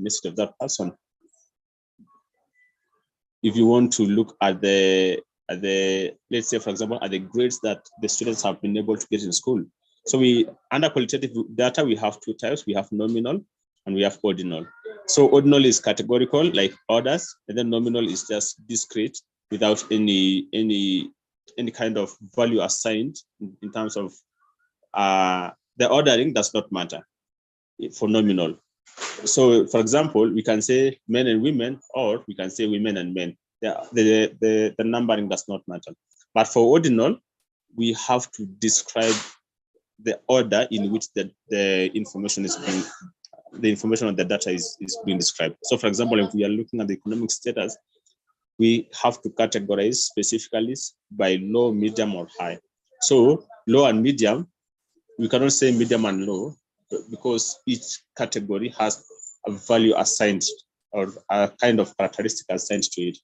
message of that person. If you want to look at the let's say, for example, at the grades that the students have been able to get in school. So we, under qualitative data, we have two types. We have nominal and we have ordinal. So ordinal is categorical, like orders, and then nominal is just discrete without any kind of value assigned in terms of the ordering does not matter for nominal. So, for example, we can say men and women, or we can say women and men. The numbering does not matter. But for ordinal, we have to describe the order in which the information is being, the information of the data is being described. So, for example, if we are looking at the economic status, we have to categorize specifically by low, medium, or high. So, low and medium, we cannot say medium and low, because each category has a value assigned or a kind of characteristic assigned to it.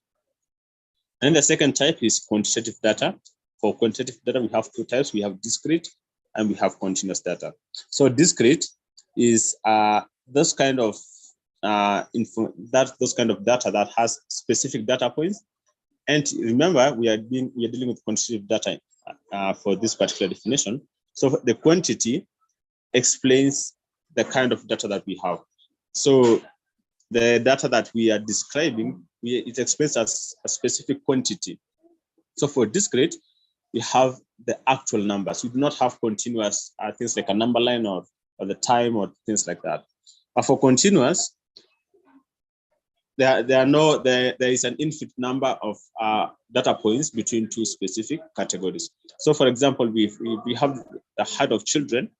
And the second type is quantitative data. For quantitative data, we have two types. We have discrete and we have continuous data. So discrete is those kind of those kind of data that has specific data points. And remember, we are dealing with quantitative data for this particular definition. So the quantity explains the kind of data that we have. So the data that we are describing, it explains as a specific quantity. So for discrete, we have the actual numbers. We do not have continuous things like a number line or the time or things like that. But for continuous, there is an infinite number of data points between two specific categories. So for example, we have the height of children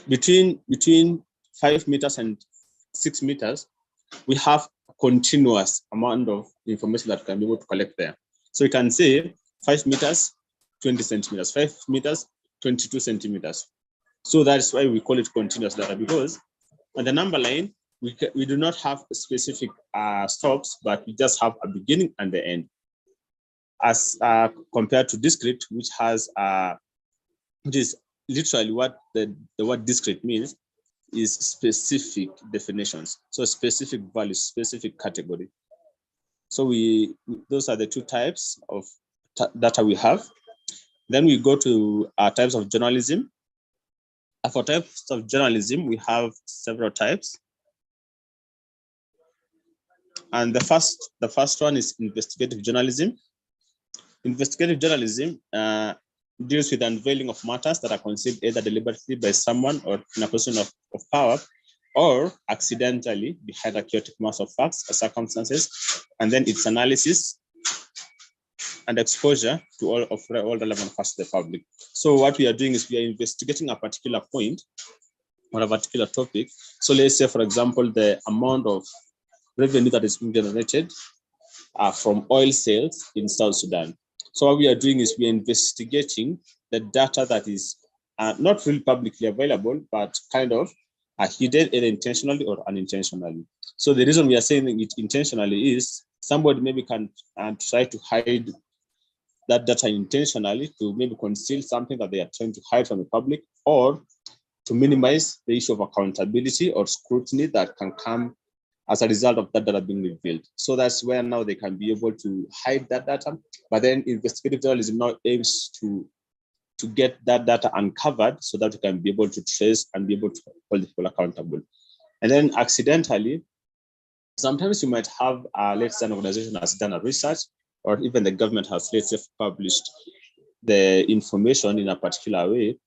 between 5 meters and 6 meters, we have a continuous amount of information that can be able to collect there. So you can say 5 meters, 20 centimeters, 5 meters, 22 centimeters. So that's why we call it continuous data, because on the number line, we do not have specific stops, but we just have a beginning and the end. As compared to discrete, which is literally what the word discrete means, is specific definitions. So specific values, specific category. So those are the two types of data we have. Then we go to types of journalism. For types of journalism, we have several types. And the first one is investigative journalism. Investigative journalism deals with the unveiling of matters that are conceived either deliberately by someone or in a position of power, or accidentally behind a chaotic mass of facts or circumstances, and then its analysis and exposure to all relevant parts of the public. So what we are doing is we are investigating a particular point or a particular topic. So let's say, for example, the amount of revenue that is being generated from oil sales in South Sudan. So what we are doing is we are investigating the data that is not really publicly available, but kind of hidden either intentionally or unintentionally. So the reason we are saying it intentionally is somebody maybe can try to hide that data intentionally to maybe conceal something that they are trying to hide from the public, or to minimize the issue of accountability or scrutiny that can come as a result of that data being revealed. So that's where now they can be able to hide that data. But then investigative journalism now aims to get that data uncovered so that we can be able to trace and be able to hold people accountable. And then accidentally, sometimes you might have, let's say, an organization has done a research, or even the government has, let's say, published the information in a particular way,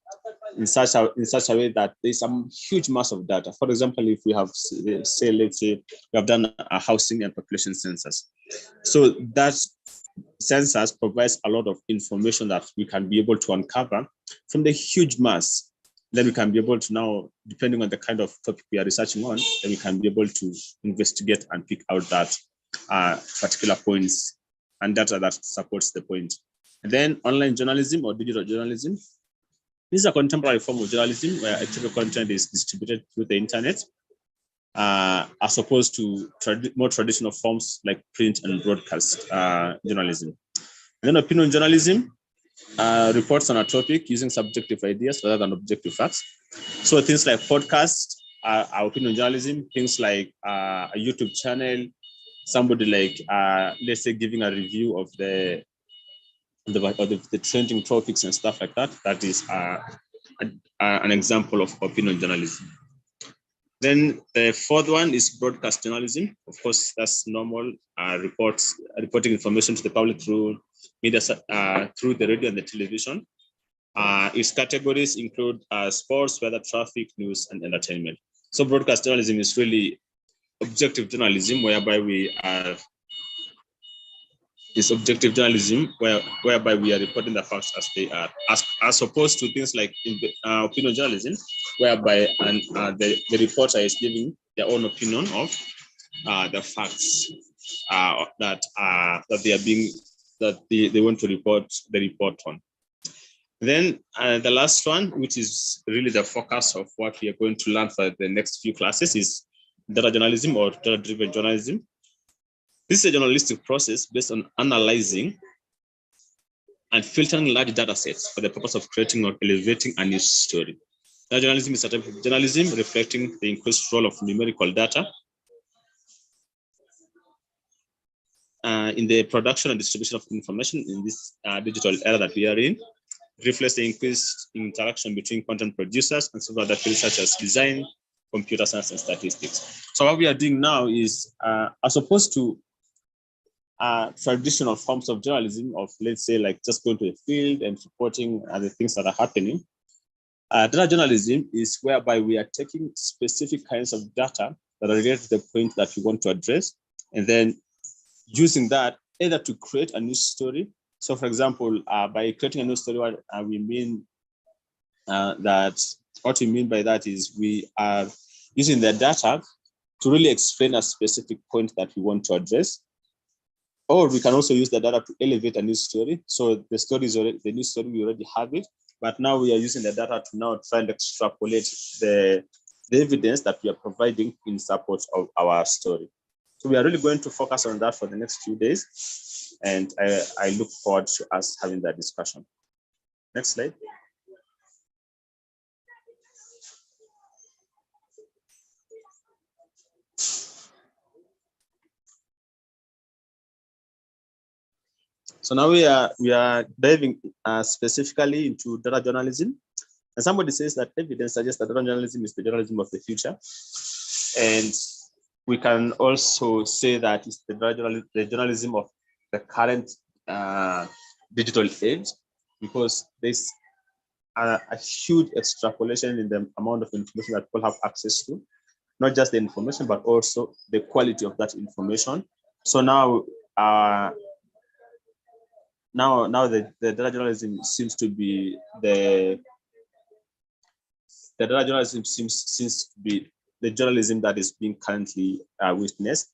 in such a way that there's some huge mass of data. For example, if we have, let's say we have done a housing and population census. So that census provides a lot of information that we can be able to uncover from the huge mass. Then we can be able to now, depending on the kind of topic we are researching on, then we can be able to investigate and pick out that particular points and data that supports the point. And then online journalism or digital journalism. This is a contemporary form of journalism where editorial content is distributed through the internet, as opposed to more traditional forms like print and broadcast journalism. And then opinion journalism reports on a topic using subjective ideas rather than objective facts. So things like podcasts, our opinion journalism, things like a YouTube channel, somebody like, let's say, giving a review of the trending topics and stuff like that. That is an example of opinion journalism. Then the fourth one is broadcast journalism. Of course, that's normal reporting information to the public through media, through the radio and the television. Its categories include sports, weather, traffic, news, and entertainment. So broadcast journalism is really objective journalism, whereby we are is objective journalism, whereby we are reporting the facts as they are, as opposed to things like opinion journalism, whereby the reporter is giving their own opinion of the facts that they want to report on. Then the last one, which is really the focus of what we are going to learn for the next few classes, is data journalism or data-driven journalism. This is a journalistic process based on analyzing and filtering large data sets for the purpose of creating or elevating a news story. Data journalism is a type of journalism reflecting the increased role of numerical data in the production and distribution of information in this digital era that we are in. It reflects the increased interaction between content producers and several other fields such as design, computer science, and statistics. So what we are doing now is, as opposed to traditional forms of journalism of, let's say, like just going to the field and reporting the things that are happening, data journalism is whereby we are taking specific kinds of data that are related to the point that we want to address, and then using that either to create a news story. So, for example, by creating a news story, what we mean by that is we are using the data to really explain a specific point that we want to address. Or we can also use the data to elevate a news story. So the story is already, the news story, we already have it, but now we are using the data to now try and extrapolate the evidence that we are providing in support of our story. So we are really going to focus on that for the next few days, and I look forward to us having that discussion. Next slide. So now we are diving specifically into data journalism. And somebody says that evidence suggests that data journalism is the journalism of the future. And we can also say that it's the journalism of the current digital age, because there's a huge extrapolation in the amount of information that people have access to, not just the information, but also the quality of that information. So now, the data journalism seems to be the data journalism seems to be the journalism that is being currently witnessed,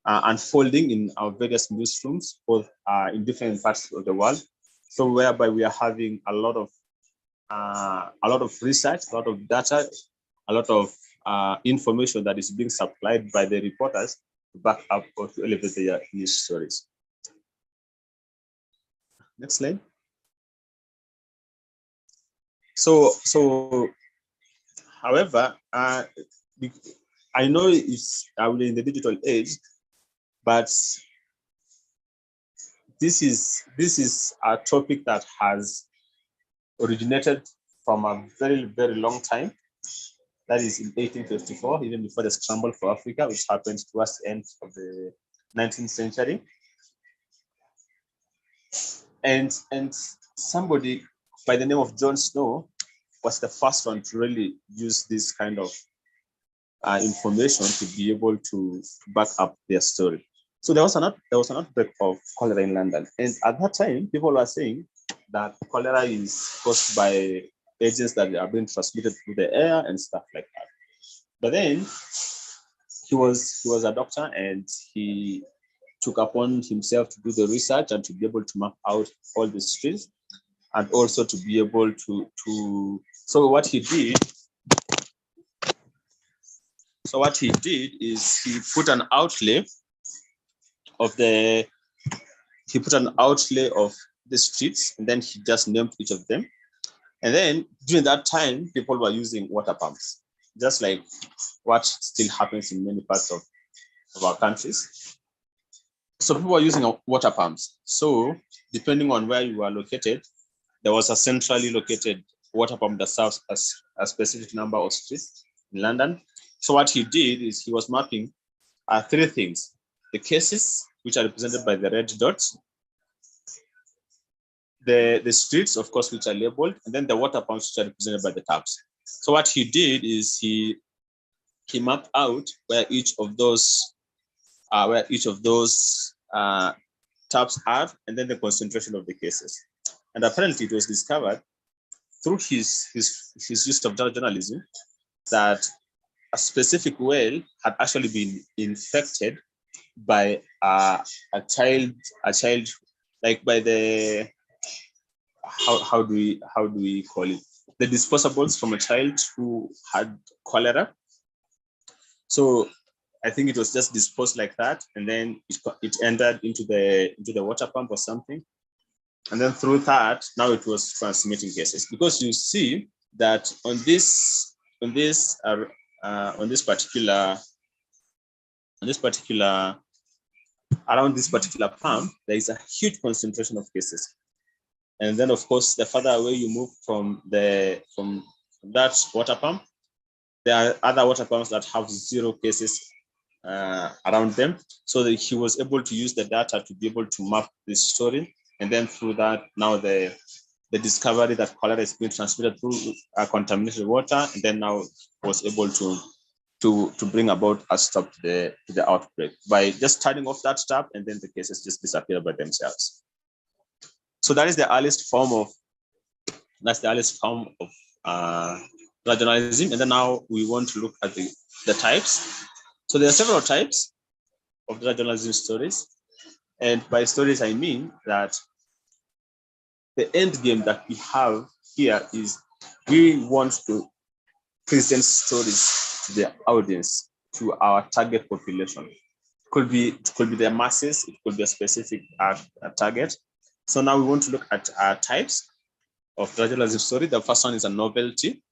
unfolding in our various newsrooms, both in different parts of the world. So whereby we are having a lot of research, a lot of data, a lot of information that is being supplied by the reporters to back up or to elevate their news stories. Next slide. So, however, I know it's in the digital age, but this is a topic that has originated from a very, very long time. That is in 1854, even before the scramble for Africa, which happened towards the end of the 19th century. And somebody by the name of John Snow was the first one to really use this kind of information to be able to back up their story. So there was an outbreak of cholera in London, and at that time, people were saying that cholera is caused by agents that are being transmitted through the air and stuff like that. But then he was a doctor, and he took upon himself to do the research and to be able to map out all the streets, and also to be able to so what he did is he put an outlay of the streets, and then he just named each of them. And then during that time, people were using water pumps. just like what still happens in many parts of our countries. So people were using water pumps. So depending on where you are located, there was a centrally located water pump that serves as a specific number of streets in London. So what he did is he was mapping three things: the cases, which are represented by the red dots, the streets, of course, which are labeled, and then the water pumps, which are represented by the taps. So what he did is he mapped out where each of those taps are, and then the concentration of the cases. And apparently, it was discovered through his use of data journalism that a specific well had actually been infected by a child, like by the how do we call it, the disposables from a child who had cholera. So I think it was just disposed like that, and then it entered into the water pump or something, and then through that now it was transmitting cases. Because you see that on this particular around this particular pump, there is a huge concentration of cases. And then, of course, the further away you move from that water pump, there are other water pumps that have zero cases around them. So that he was able to use the data to be able to map this story. And then through that, now the discovery that cholera is being transmitted through contaminated water, and then now was able to bring about a stop to the outbreak by just turning off that tap, and then the cases just disappear by themselves. So that is the earliest form of journalism. And then now we want to look at the types. So there are several types of journalism stories, and by stories I mean that the end game that we have here is we want to present stories to the audience, to our target population. It could be the masses, it could be a specific target. So now we want to look at types of journalism story. The first one is a novelty.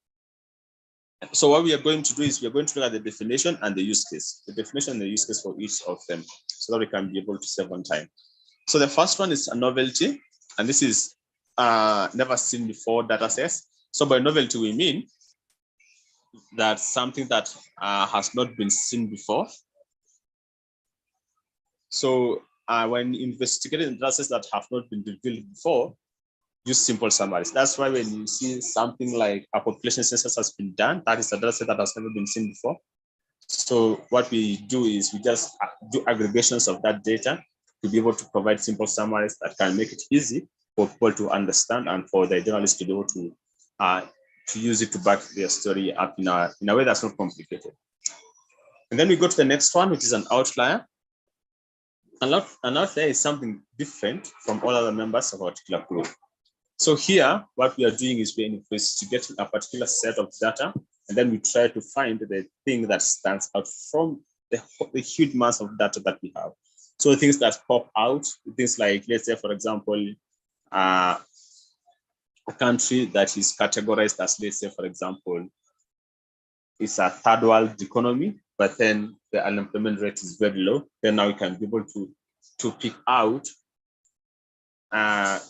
So what we are going to do is we are going to look at the definition and the use case, the definition and the use case for each of them, so that we can be able to save on time. So the first one is a novelty, and this is never seen before data says. So by novelty, we mean that something that has not been seen before. So when investigating data sets that have not been revealed before, use simple summaries. That's why when you see something like a population census has been done, that is a data set that has never been seen before. So what we do is we just do aggregations of that data to be able to provide simple summaries that can make it easy for people to understand and for the journalists to be able to use it to back their story up in a way that's not complicated. And then we go to the next one, which is an outlier. An outlier is something different from all other members of a particular group. So here, what we are doing is we're investigating a particular set of data, and then we try to find the thing that stands out from the huge mass of data that we have. So things that pop out, things like, let's say, for example, a country that is categorized as, let's say, for example, it's a third world economy, but then the unemployment rate is very low. Then now we can be able to pick out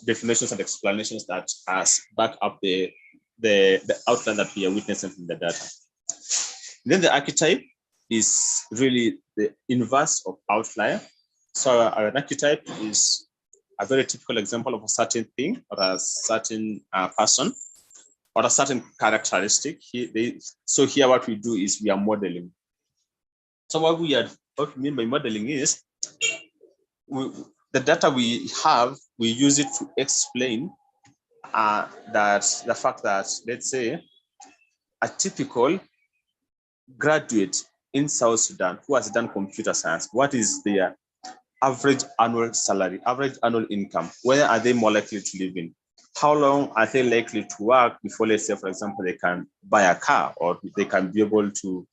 definitions and explanations that back up the outline that we are witnessing from the data. Then the archetype is really the inverse of outlier. So an archetype is a very typical example of a certain thing or a certain person or a certain characteristic. So here what we do is we are modeling. So what we mean by modeling is the data we have, we use it to explain that the fact that, let's say, a typical graduate in South Sudan who has done computer science, what is their average annual salary, average annual income? Where are they more likely to live in? How long are they likely to work before, let's say, for example, they can buy a car, or they can be able to,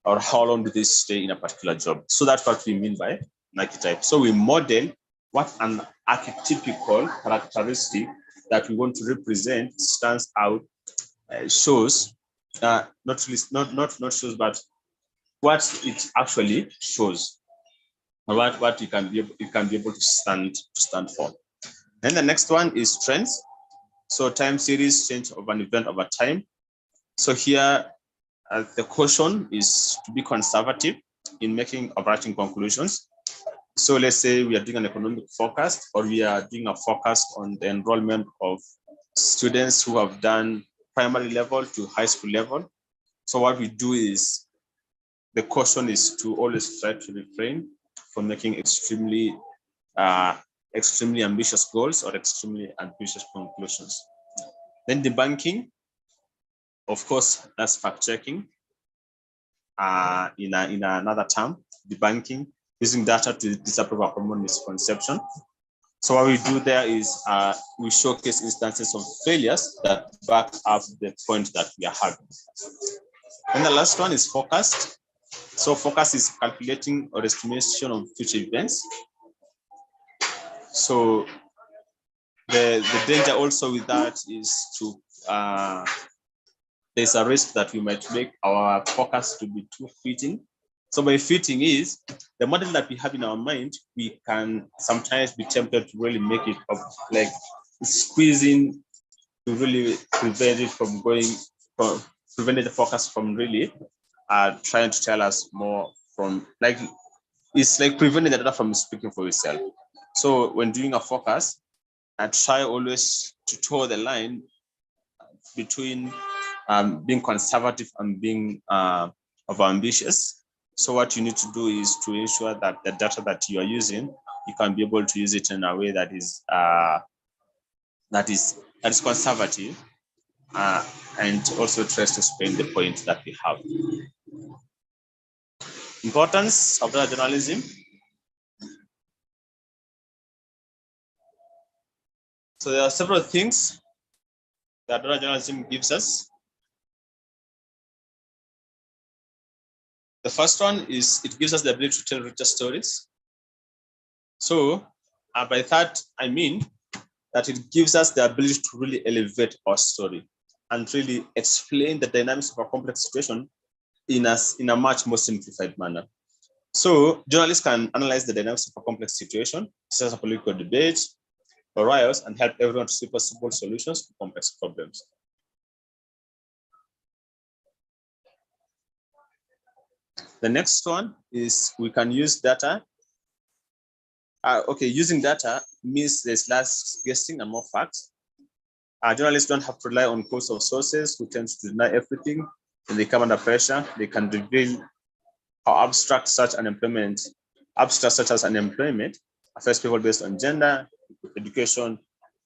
or how long do they stay in a particular job? So that's what we mean by an archetype. So we model what an archetypical characteristic that we want to represent stands out, shows not shows, but what it actually shows, what you can be able to stand for. Then the next one is trends. So time series change of an event over time. So here the caution is to be conservative in making overarching conclusions. So let's say we are doing an economic forecast, or we are doing a forecast on the enrollment of students who have done primary level to high school level. So what we do is, the caution is to always try to refrain from making extremely ambitious goals or extremely ambitious conclusions. Then debunking, of course, that's fact checking. In another term, debunking, using data to disapprove a common misconception. So what we do there is we showcase instances of failures that back up the point that we are having. And the last one is forecast. So forecast is calculating or estimation of future events. So the danger also with that is to there's a risk that we might make our forecast to be too fitting. So by fitting is the model that we have in our mind, we can sometimes be tempted to really make it up, like squeezing to really prevent it from preventing the forecast from really trying to tell us more from, like, it's like preventing the data from speaking for itself. So when doing a forecast, I try always to toe the line between being conservative and being over-ambitious. So what you need to do is to ensure that the data that you are using, you can be able to use it in a way that is conservative, and also tries to explain the point that we have. Importance of data journalism. So there are several things that data journalism gives us. The first one is it gives us the ability to tell richer stories. So by that, I mean that it gives us the ability to really elevate our story and really explain the dynamics of a complex situation in a much more simplified manner. So journalists can analyze the dynamics of a complex situation, such as a political debate or riots, and help everyone to see possible solutions to complex problems. The next one is we can use data. Using data means there's less guessing and more facts. Journalists don't have to rely on quotes of sources who tend to deny everything. When they come under pressure, they can reveal how abstract such as unemployment affects people based on gender, education,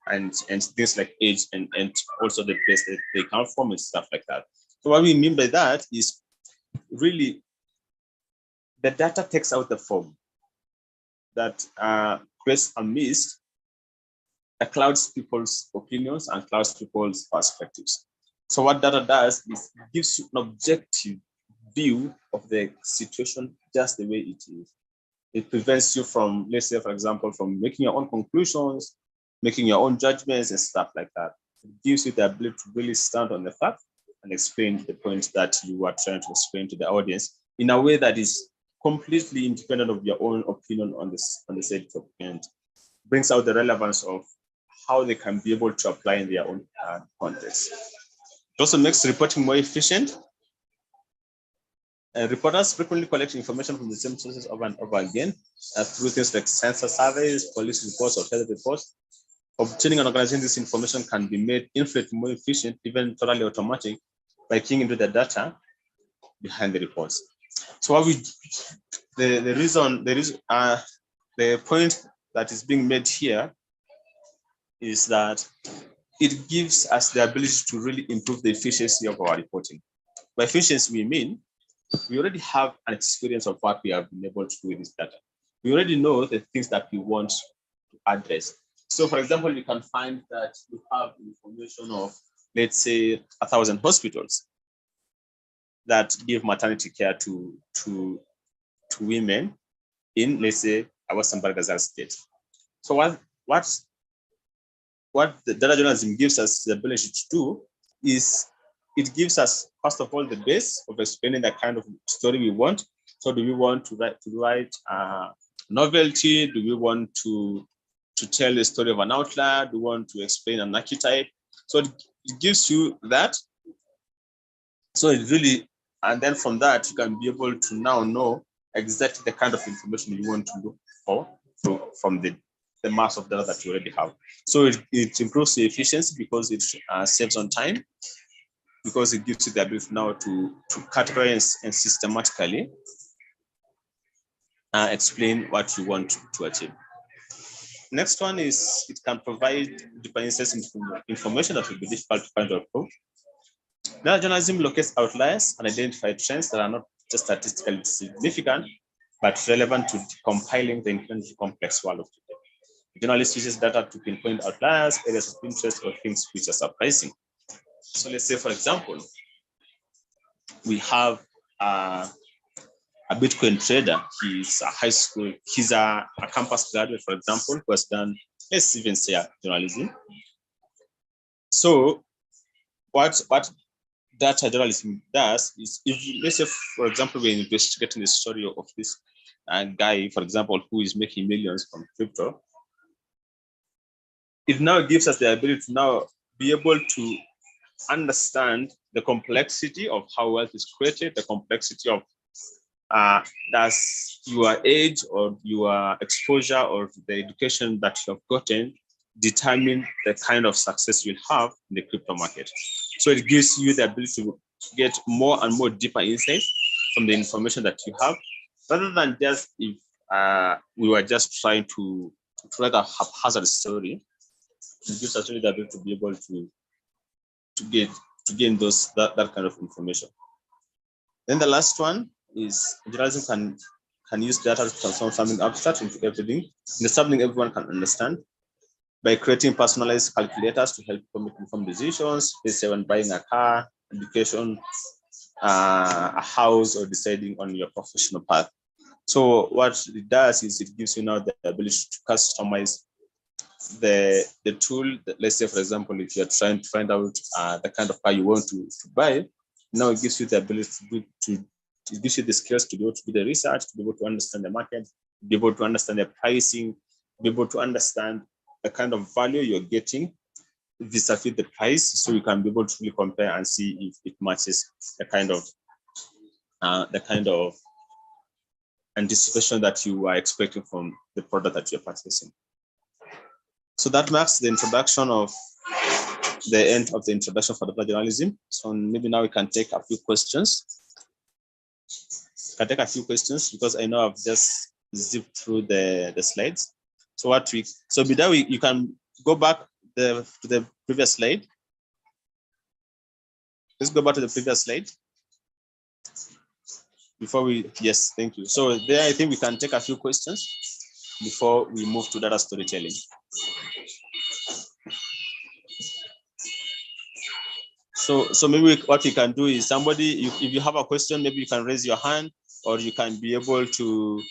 and things like age, and also the place that they come from and stuff like that. So what we mean by that is really the data takes out the form that creates a mist that clouds people's opinions and clouds people's perspectives. So what data does is it gives you an objective view of the situation just the way it is. It prevents you from, let's say, for example, from making your own conclusions, making your own judgments and stuff like that. It gives you the ability to really stand on the fact and explain the point that you are trying to explain to the audience in a way that is completely independent of your own opinion on the said topic, and brings out the relevance of how they can be able to apply in their own context. It also makes reporting more efficient. Reporters frequently collect information from the same sources over and over again through things like census surveys, police reports, or health reports. Obtaining and organizing this information can be made infinitely more efficient, even totally automatic, by keying into the data behind the reports. So what the point that is being made here is that it gives us the ability to really improve the efficiency of our reporting. By efficiency, we mean we already have an experience of what we have been able to do with this data. We already know the things that we want to address. So for example, we can find that we have information of, let's say, 1,000 hospitals that give maternity care to women in, let's say, Western Balgazar state. So what the data journalism gives us the ability to do is it gives us, first of all, the base of explaining the kind of story we want. So do we want to write novelty? Do we want to tell the story of an outlier? Do we want to explain an archetype? So it gives you that. So it really, and then from that, you can be able to now know exactly the kind of information you want to look for from the mass of data that you already have. So it improves the efficiency because it saves on time, because it gives you the ability now to categorize and systematically explain what you want to achieve. Next one is it can provide deeper insights into information that will be difficult to find or prove. Data journalism locates outliers and identify trends that are not just statistically significant, but relevant to compiling the incredibly complex world of today. The journalist uses data to pinpoint outliers, areas of interest, or things which are surprising. So let's say, for example, we have a Bitcoin trader. He's a high school, he's a campus graduate, for example, who has done, let's even say, journalism. So what data journalism does is, if let's say, for example, we're investigating the story of this guy, for example, who is making millions from crypto, it now gives us the ability to now be able to understand the complexity of how wealth is created, the complexity of does your age or your exposure or the education that you have gotten determine the kind of success you'll have in the crypto market. So it gives you the ability to get more and more deeper insights from the information that you have, rather than just if we were just trying to write a haphazard story. It gives us really the ability to be able to gain that kind of information. Then the last one is journalism can use data to transform something abstract into everything, into something everyone can understand, by creating personalized calculators to help people make informed decisions, let's say when buying a car, education, a house, or deciding on your professional path. So what it does is it gives you now the ability to customize the tool. Let's say, for example, if you're trying to find out the kind of car you want to buy, now it gives you the ability it gives you the skills to be able to do the research, to be able to understand the market, be able to understand the pricing, be able to understand the kind of value you're getting vis-a-vis the price, so you can be able to really compare and see if it matches the kind of anticipation that you are expecting from the product that you're purchasing. So that marks the introduction of the end of the introduction for data journalism. So maybe now we can take a few questions. Because I know I've just zipped through the slides. So Bidawi, you can go back to the previous slide. Let's go back to the previous slide. Yes, thank you. So there, I think we can take a few questions before we move to data storytelling. So maybe what we can do is if you have a question, maybe you can raise your hand, or you can be able to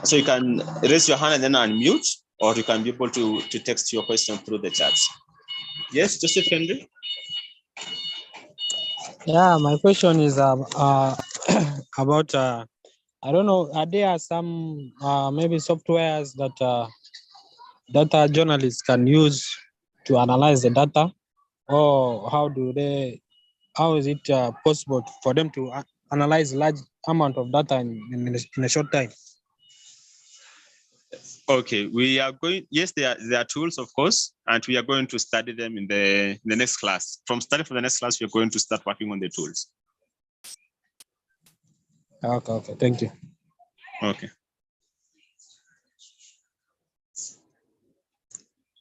so you can raise your hand and then unmute, or you can be able to text your question through the chat. Yes, Joseph Henry? Yeah, my question is about I don't know, are there some maybe softwares that data journalists can use to analyze the data, or how is it possible for them to analyze large amount of data in a short time? Okay, we are going. Yes, there are tools, of course, and we are going to study them in the next class. From study for the next class, we are going to start working on the tools. Okay, thank you. Okay.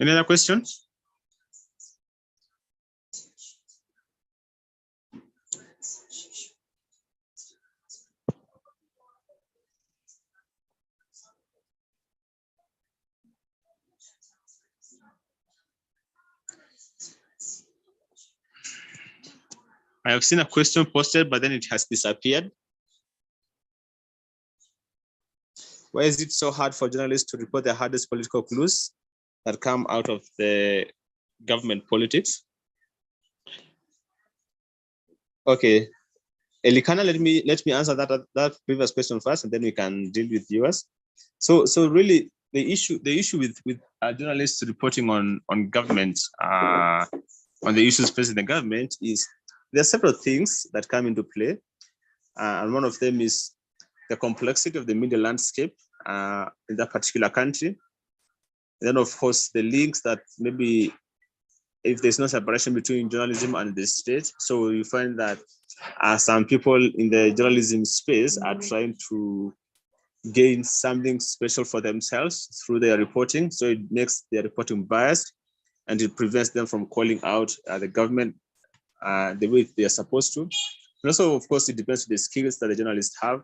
Any other questions? I have seen a question posted, but then it has disappeared. Why is it so hard for journalists to report the hardest political clues that come out of the government politics? Okay, Elikana, let me answer that previous question first, and then we can deal with yours. So really, the issue with journalists reporting on government on the issues facing the government is there are several things that come into play, and one of them is the complexity of the media landscape in that particular country. And then, of course, the links that maybe if there's no separation between journalism and the state, so you find that some people in the journalism space are trying to gain something special for themselves through their reporting. So it makes their reporting biased, and it prevents them from calling out the government the way they are supposed to. And also, of course, it depends on the skills that the journalists have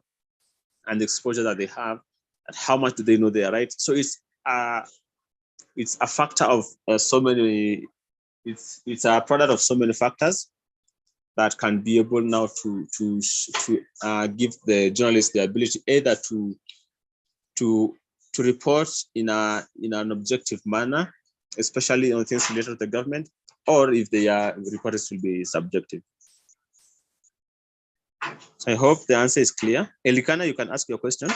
and the exposure that they have, and how much do they know they are right. So it's a factor of so many. It's a product of so many factors that can be able now to give the journalists the ability either to report in an objective manner, especially on things related to the government, or if they are reported to be subjective. So I hope the answer is clear. Elikana, you can ask your question.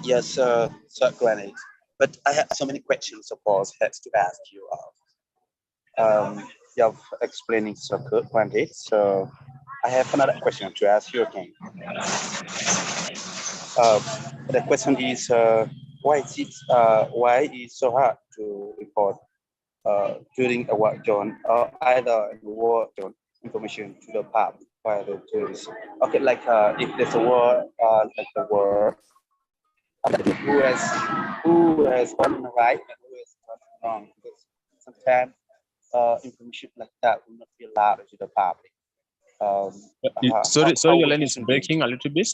Yes, Sir Granite. But I have so many questions, of course, had to ask you. You're explaining so good, Granite. So I have another question to ask you again. The question is, why is so hard to report during a war zone or either war zone information to the public by the tourists? Okay, like if there's a war, like the war, who has gone right and who has gone wrong? Because sometimes information like that will not be allowed to the public. Sorry, How your we line is can do. breaking a little bit.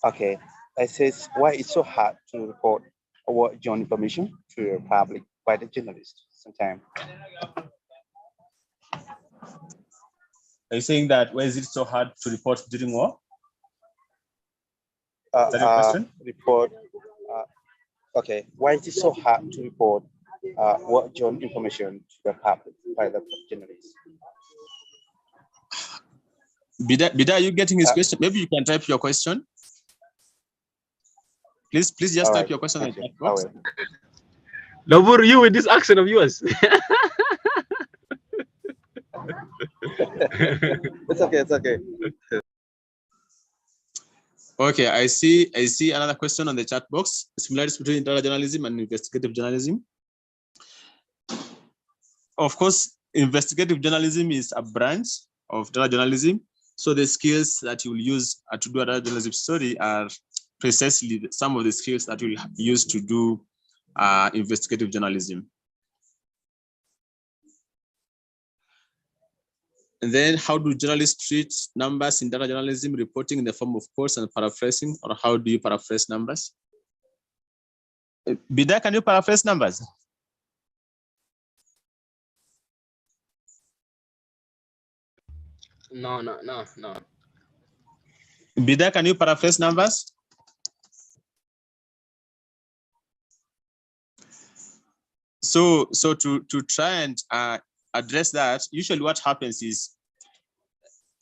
Okay, I says why it's so hard to report war zone information to the public by the journalists sometimes. Are you saying that why is it so hard to report during war? Is that your question? Report. Okay, why is it so hard to report war zone information to the public by the journalists? Bida, are you getting his question? Maybe you can type your question. Please just type your question in the chat box. Labur, you with this accent of yours. It's okay. It's okay. Okay, I see another question on the chat box. Similarities between data journalism and investigative journalism. Of course, investigative journalism is a branch of data journalism. So the skills that you will use to do a data journalism story are precisely some of the skills that you will use to do investigative journalism. And then how do journalists treat numbers in data journalism reporting in the form of quotes and paraphrasing, or how do you paraphrase numbers? Bida, can you paraphrase numbers? No. Bida, can you paraphrase numbers? So to try and address that, usually what happens is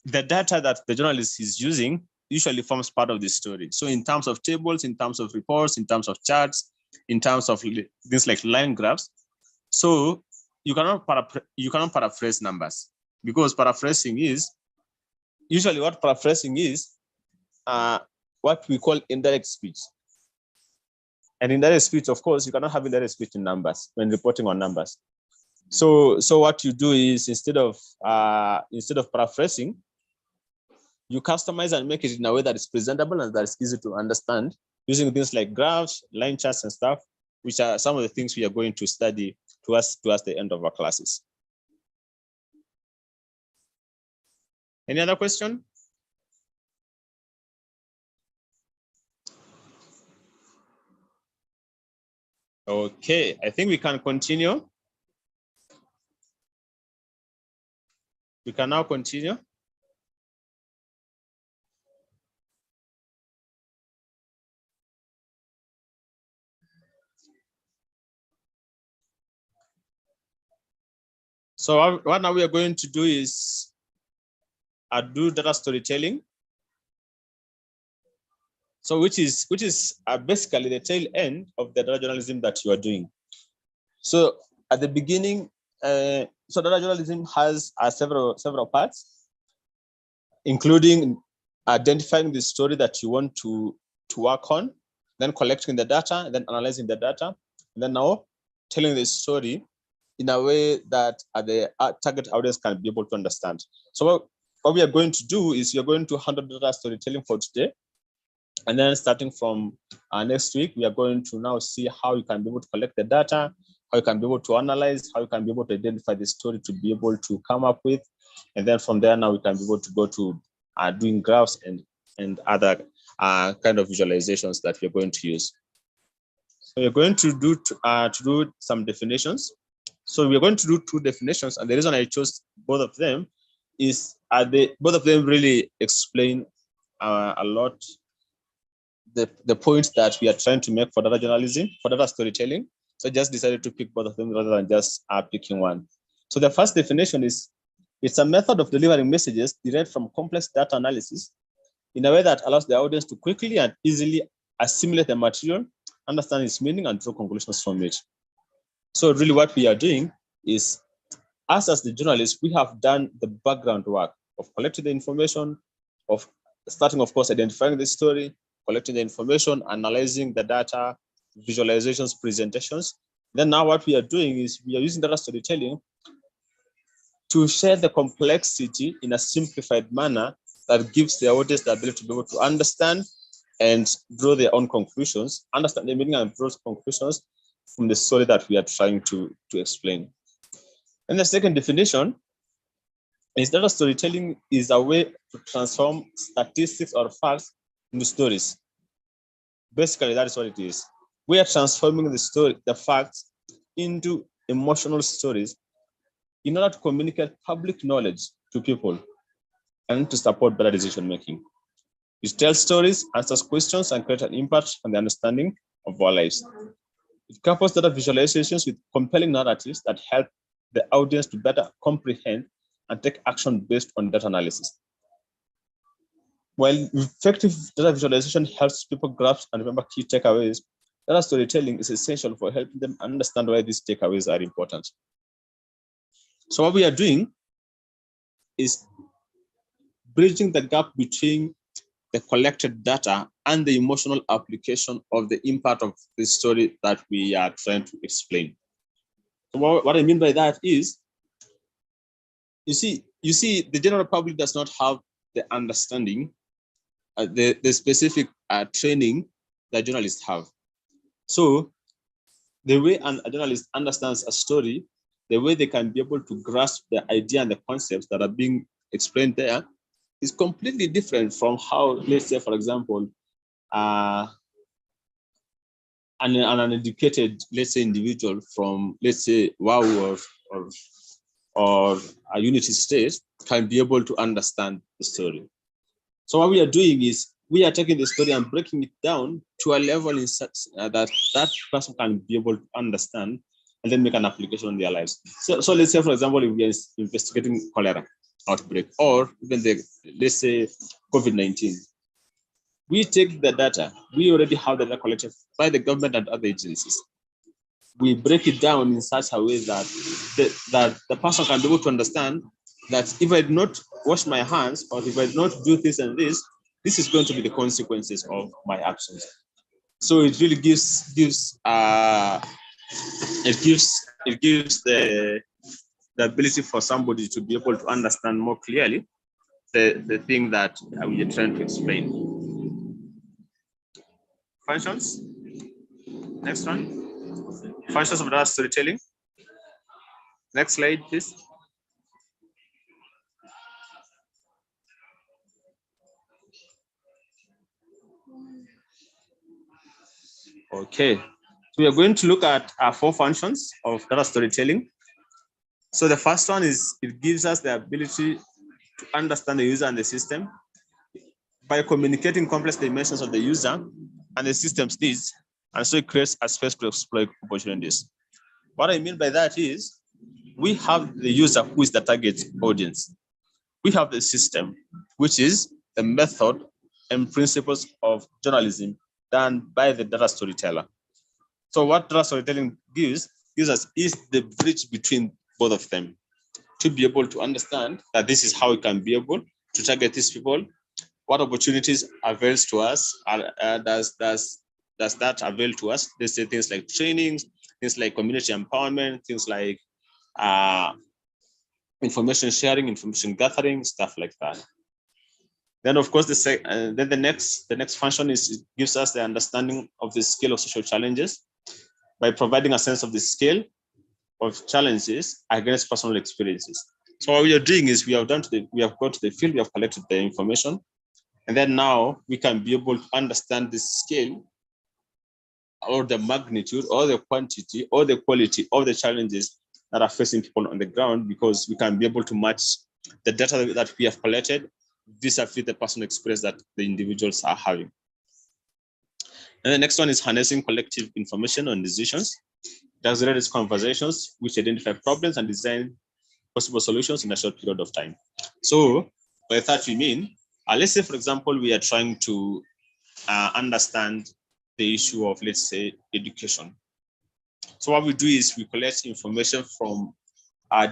the data that the journalist is using usually forms part of the story. So in terms of tables, in terms of reports, in terms of charts, in terms of things like line graphs, so you cannot paraphrase numbers, because paraphrasing is usually what we call indirect speech. And indirect speech, of course, you cannot have indirect speech in numbers when reporting on numbers. So what you do is instead of paraphrasing, you customize and make it in a way that is presentable and that is easy to understand, using things like graphs, line charts, and stuff, which are some of the things we are going to study towards the end of our classes. Any other question? Okay, I think we can continue. We can now continue. So what now we are going to do is do data storytelling. So which is basically the tail end of the data journalism that you are doing. So at the beginning, so data journalism has several parts, including identifying the story that you want to work on, then collecting the data, then analyzing the data, and then now telling the story in a way that the target audience can be able to understand. So what we are going to do is we are going to handle data storytelling for today. And then starting from next week, we are going to now see how you can be able to collect the data, how you can be able to analyze, how you can be able to identify the story to be able to come up with. And then from there, now we can be able to go to doing graphs and other kind of visualizations that we're going to use. So we're going to do some definitions. So we're going to do 2 definitions, and the reason I chose both of them is both of them really explain a lot the points that we are trying to make for data journalism, for data storytelling. So I just decided to pick both of them rather than just picking one. So the first definition is, it's a method of delivering messages derived from complex data analysis in a way that allows the audience to quickly and easily assimilate the material, understand its meaning, and draw conclusions from it. So really what we are doing is, us as the journalists, we have done the background work of collecting the information, of starting, of course, identifying the story, collecting the information, analyzing the data, visualizations, presentations. Then now what we are doing is we are using data storytelling to share the complexity in a simplified manner that gives the audience the ability to be able to understand and draw their own conclusions, understand the meaning and draw conclusions from the story that we are trying to explain. And the second definition is data storytelling is a way to transform statistics or facts into stories. Basically, that is what it is. We are transforming the facts into emotional stories in order to communicate public knowledge to people and to support better decision making. It tells stories, answers questions, and creates an impact on the understanding of our lives. It couples data visualizations with compelling narratives that help the audience to better comprehend and take action based on data analysis. While effective data visualization helps people grasp and remember key takeaways, data storytelling is essential for helping them understand why these takeaways are important. So what we are doing is bridging the gap between the collected data and the emotional application of the impact of the story that we are trying to explain. So what I mean by that is, you see, the general public does not have the understanding, the specific training that journalists have. So the way a journalist understands a story, the way they can be able to grasp the idea and the concepts that are being explained there is completely different from how, let's say, for example, an uneducated, let's say, individual from, let's say, WOW or a Unity State can be able to understand the story. So what we are doing is we are taking the story and breaking it down to a level in such that person can be able to understand and then make an application on their lives. So let's say, for example, if we are investigating cholera outbreak or even let's say COVID-19, we take the data, we already have the data collected by the government and other agencies. We break it down in such a way that the person can be able to understand that if I do not wash my hands or if I do not do this and this is going to be the consequences of my actions. So it really gives the ability for somebody to be able to understand more clearly the thing that we are trying to explain. Functions. Next one. Functions of data storytelling. Next slide, please. Okay, so we are going to look at 4 functions of data storytelling. So the first one is it gives us the ability to understand the user and the system by communicating complex dimensions of the user and the system's needs, and so it creates a space to explore opportunities. What I mean by that is we have the user who is the target audience. We have the system, which is the method and principles of journalism done by the data storyteller. So what data storytelling gives us is the bridge between both of them, to be able to understand that this is how we can be able to target these people, what opportunities avails to us, does that avail to us? They say things like trainings, things like community empowerment, things like information sharing, information gathering, stuff like that. Then, of course, the next function is it gives us the understanding of the scale of social challenges by providing a sense of the scale of challenges against personal experiences. So what we are doing is we have gone to the field, we have collected the information, and then now we can be able to understand the scale or the magnitude or the quantity or the quality of the challenges that are facing people on the ground, because we can be able to match the data that we have collected vis-a-vis the personal experience that the individuals are having. And the next one is harnessing collective information on decisions. It accelerates conversations which identify problems and design possible solutions in a short period of time. So by that we mean, let's say, for example, we are trying to understand the issue of, let's say, education. So what we do is we collect information from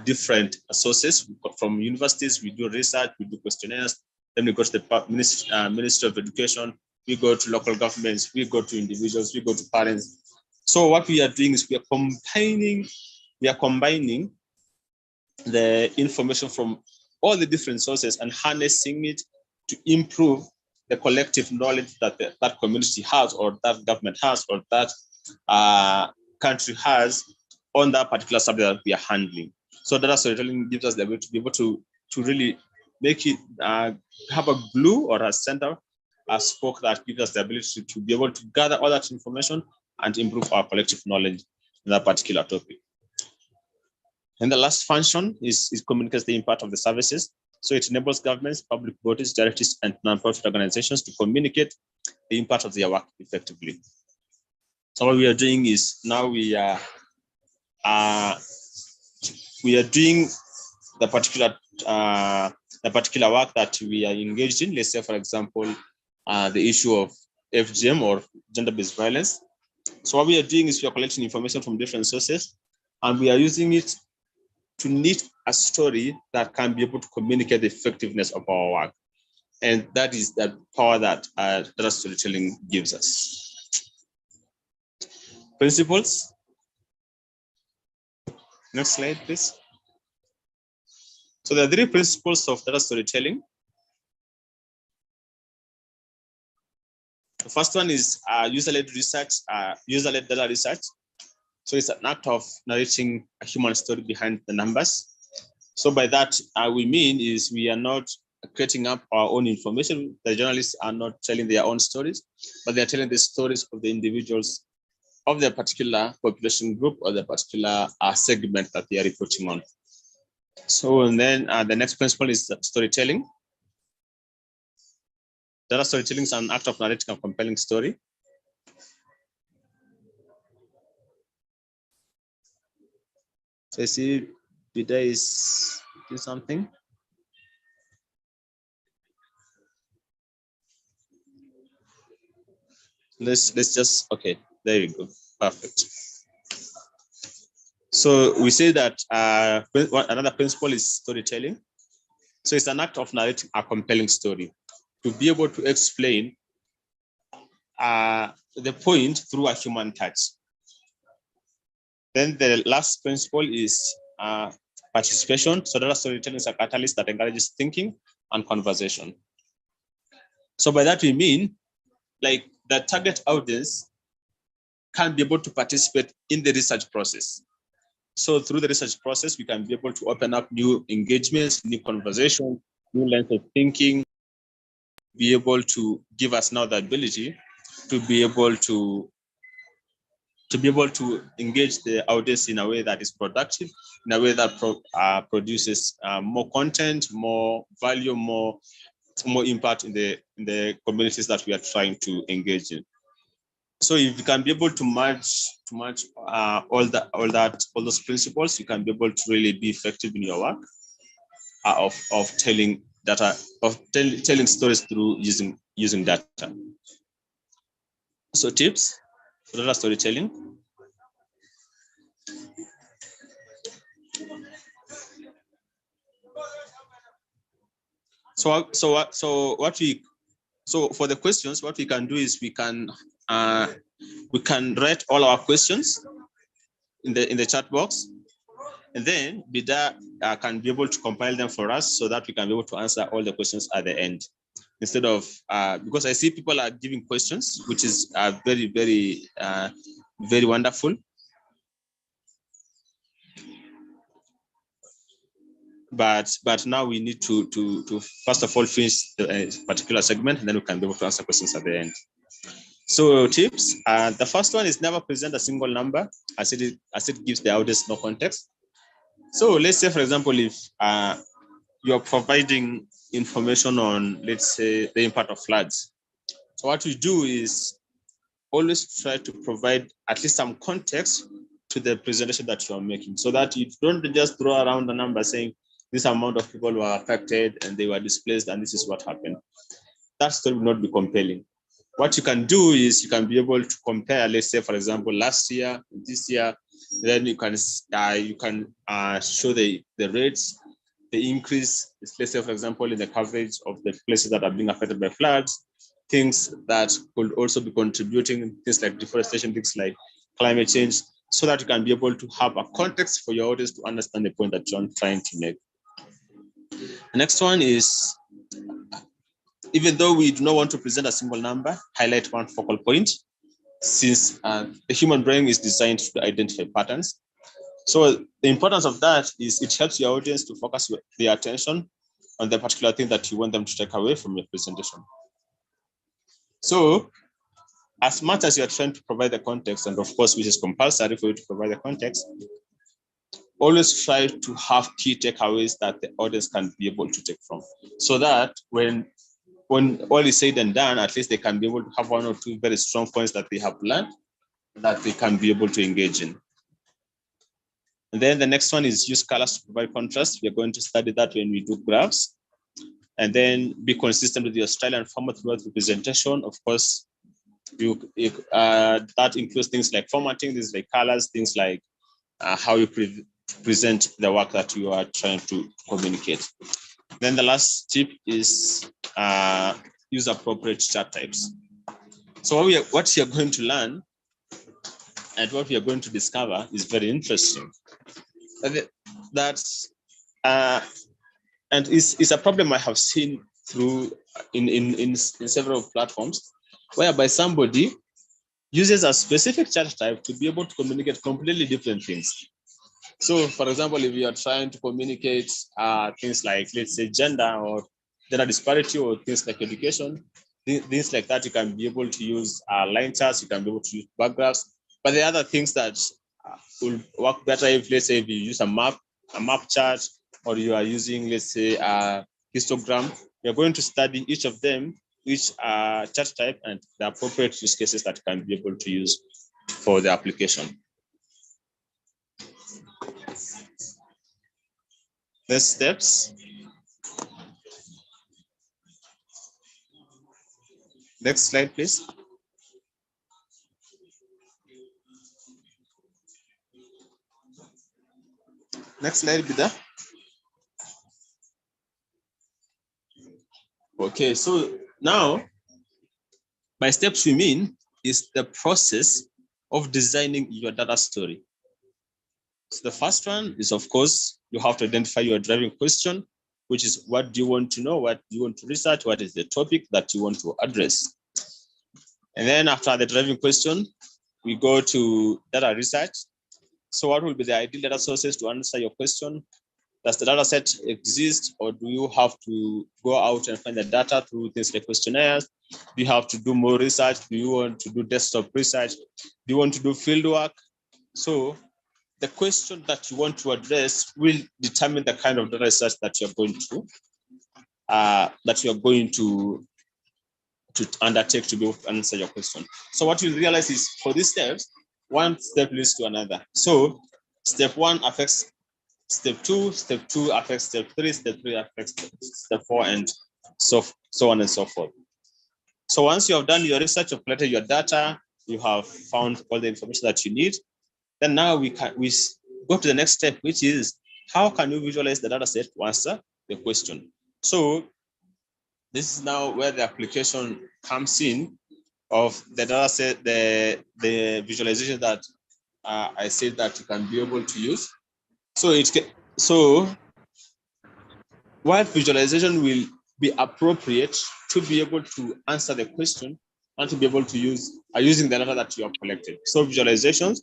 different sources. From universities, we do research, we do questionnaires, then we go to the Ministry of Education, we go to local governments, we go to individuals, we go to parents. So what we are doing is we are combining the information from all the different sources and harnessing it to improve the collective knowledge that that community has, or that government has, or that country has on that particular subject that we are handling. So data storytelling gives us the ability to be able to really make it have a glue or a center, a spoke that gives us the ability to be able to gather all that information and improve our collective knowledge in that particular topic. And the last function is communicates the impact of the services. So it enables governments, public bodies, charities, and nonprofit organizations to communicate the impact of their work effectively. So what we are doing is now we are doing the particular work that we are engaged in. Let's say, for example, the issue of FGM or gender-based violence. So what we are doing is we are collecting information from different sources, and we are using it to knit a story that can be able to communicate the effectiveness of our work. And that is the power that data storytelling gives us. Principles. Next slide, please. So there are 3 principles of data storytelling. The first one is user-led research, user-led data research. So it's an act of narrating a human story behind the numbers. So by that, we mean is we are not creating up our own information. The journalists are not telling their own stories, but they're telling the stories of the individuals of their particular population group or the particular segment that they are reporting on. So, and then the next principle is storytelling. Data storytelling is an act of narrating a compelling story. So I see Vida is doing something. Let's just, okay, there you go, perfect. So we say that another principle is storytelling. So it's an act of narrating a compelling story, to be able to explain the point through a human touch. Then the last principle is participation. So data storytelling is a catalyst that encourages thinking and conversation. So by that we mean, like, the target audience can be able to participate in the research process. So through the research process, we can be able to open up new engagements, new conversation, new lines of thinking, be able to give us now the ability to be able to engage the audience in a way that is productive, in a way that produces more content, more value, more impact in the communities that we are trying to engage in. So if you can be able to match all those principles, you can be able to really be effective in your work of telling data, of telling stories through using data. So tips for data storytelling. So for the questions, what we can do is we can write all our questions in the chat box, and then Bida can be able to compile them for us so that we can be able to answer all the questions at the end. Instead of, because I see people are giving questions, which is very, very, very wonderful. But now we need to first of all finish the particular segment, and then we can be able to answer questions at the end. So tips, the first one is never present a single number as it gives the audience no context. So let's say, for example, if you're providing information on, let's say, the impact of floods. So what we do is always try to provide at least some context to the presentation that you are making, so that you don't just throw around the number saying this amount of people were affected and they were displaced and this is what happened. That story will not be compelling. What you can do is you can be able to compare, let's say, for example, last year, this year, then you can show the rates, the increase, let's say, for example, in the coverage of the places that are being affected by floods, things that could also be contributing, things like deforestation, things like climate change, so that you can be able to have a context for your audience to understand the point that you're trying to make. The next one is, even though we do not want to present a single number, highlight one focal point, since the human brain is designed to identify patterns. So the importance of that is it helps your audience to focus their attention on the particular thing that you want them to take away from your presentation. So as much as you're trying to provide the context, and of course, which is compulsory for you to provide the context, always try to have key takeaways that the audience can be able to take from, so that when all is said and done, at least they can be able to have one or two very strong points that they have learned that they can be able to engage in. And then the next one is use colors to provide contrast. We're going to study that when we do graphs. And then be consistent with your style and format throughout the presentation. Of course, that includes things like formatting, things like colors, things like how you present the work that you are trying to communicate. Then the last tip is use appropriate chart types. So what you're going to learn and what we are going to discover is very interesting. That's and is a problem I have seen through in several platforms, whereby somebody uses a specific chart type to be able to communicate completely different things. So, for example, if you are trying to communicate things like, let's say, gender or gender disparity, or things like education, things like that, you can be able to use line charts, you can be able to use bar graphs. But the other things that will work better if, let's say, if you use a map chart, or you are using, let's say, a histogram, you're going to study each of them, each chart type, and the appropriate use cases that can be able to use for the application. Next steps. Next slide, please. Next slide, Bida. Okay, so now by steps we mean is the process of designing your data story. So the first one is, of course, you have to identify your driving question, which is what do you want to know, what do you want to research, what is the topic that you want to address. And then after the driving question, we go to data research. So what will be the ideal data sources to answer your question? Does the data set exist, or do you have to go out and find the data through things like questionnaires? Do you have to do more research? Do you want to do desktop research? Do you want to do field work? So the question that you want to address will determine the kind of data research that you're going to to undertake to be able to answer your question. So what you realize is for these steps, one step leads to another. So step one affects step two affects step three affects step four, and so on and so forth. So once you have done your research, you've collected your data, you have found all the information that you need, then now we go to the next step, which is how can you visualize the data set to answer the question? So this is now where the application comes in of the data set, the visualization that I said that you can be able to use. So while visualization will be appropriate to be able to answer the question and to be able to use using the data that you have collected. So visualizations,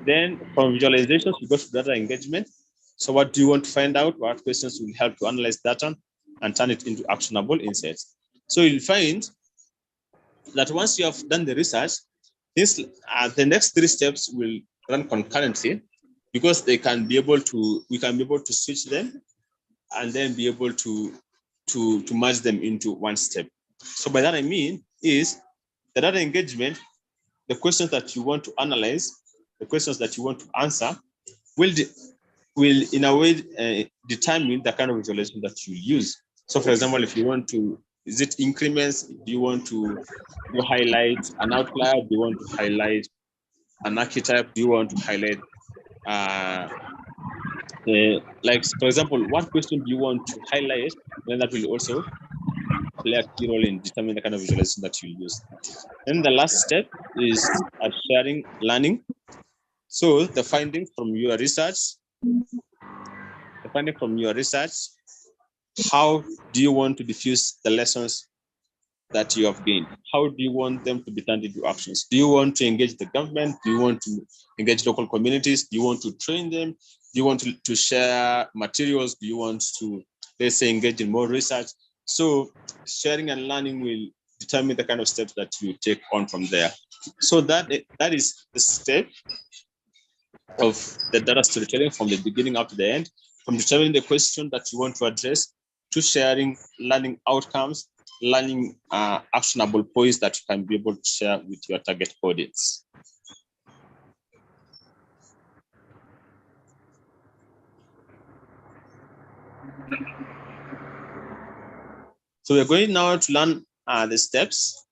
then from visualizations, we go to data engagement. So what do you want to find out? What questions will help to analyze data and turn it into actionable insights? So you'll find that once you have done the research, the next three steps will run concurrently, because we can be able to switch them and then be able to merge them into one step. So by that I mean is the data engagement, the questions that you want to analyze, the questions that you want to answer will in a way determine the kind of visualization that you use. So for example, if you want to, is it increments? Do you want to highlight an outlier? Do you want to highlight an archetype? Do you want to highlight like, for example, what question do you want to highlight? Then that will also play a key role in determining the kind of visualization that you use. Then the last step is sharing learning. So the findings from your research, how do you want to diffuse the lessons that you have gained? How do you want them to be turned into actions? Do you want to engage the government? Do you want to engage local communities? Do you want to train them? Do you want to share materials? Do you want to, let's say, engage in more research? So sharing and learning will determine the kind of steps that you take on from there. So that is the step of the data storytelling from the beginning up to the end, from determining the question that you want to address to sharing, learning outcomes, learning actionable points that you can be able to share with your target audience. So we're going now to learn the steps.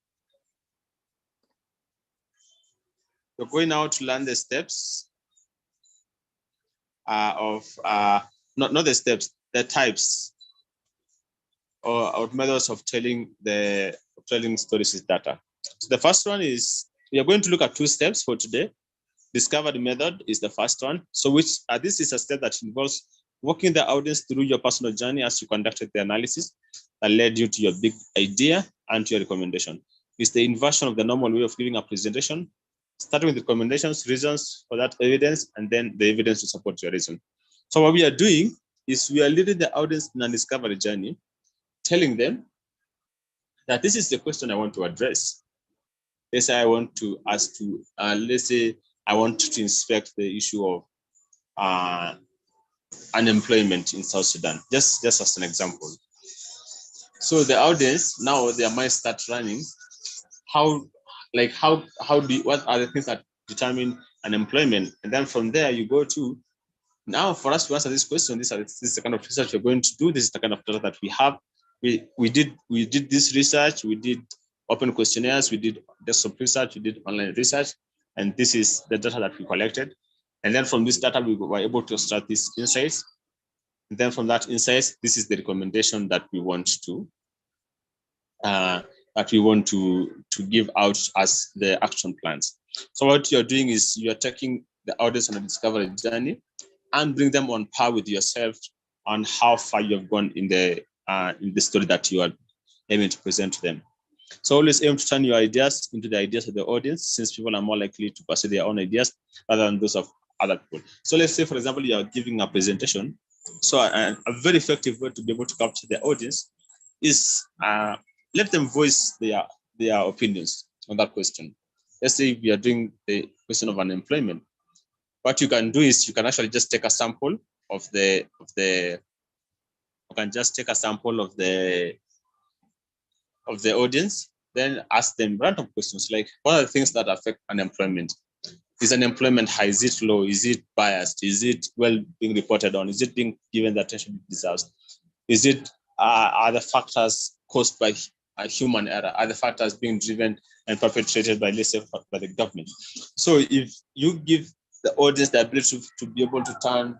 We're going now to learn the steps of, not the steps, the types or methods of telling stories with data. So the first one is, we are going to look at two steps for today. Discovery method is the first one. So this is a step that involves walking the audience through your personal journey as you conducted the analysis that led you to your big idea and to your recommendation. It's the inversion of the normal way of giving a presentation, starting with recommendations, reasons for that evidence, and then the evidence to support your reason. So what we are doing is we are leading the audience in a discovery journey, telling them that this is the question I want to address. Let's say I want to ask to, let's say I want to inspect the issue of unemployment in South Sudan, just as an example. So the audience, now their minds start running. What are the things that determine unemployment? And then from there you go to, now for us to answer this question, this is the kind of research we're going to do. This is the kind of data that we have. We did this research, we did open questionnaires, we did desktop research, we did online research, and this is the data that we collected. And then from this data, we were able to start these insights. And then from that insights, this is the recommendation that we want to give out as the action plans. So what you're doing is you're taking the audience on a discovery journey and bring them on par with yourself on how far you've gone in the story that you are aiming to present to them. So always aim to turn your ideas into the ideas of the audience, since people are more likely to pursue their own ideas rather than those of other people. So let's say, for example, you are giving a presentation. So a very effective way to be able to capture the audience is let them voice their opinions on that question. Let's say we are doing the question of unemployment. What you can do is you can actually just take a sample of of the audience, then ask them random questions like, what are the things that affect unemployment? Is unemployment high? Is it low? Is it biased? Is it well being reported on? Is it being given the attention it deserves? Is it are the factors caused by a human error? Are the factors being driven and perpetrated by, let's say, by the government? So if you give the audience the ability to be able to turn,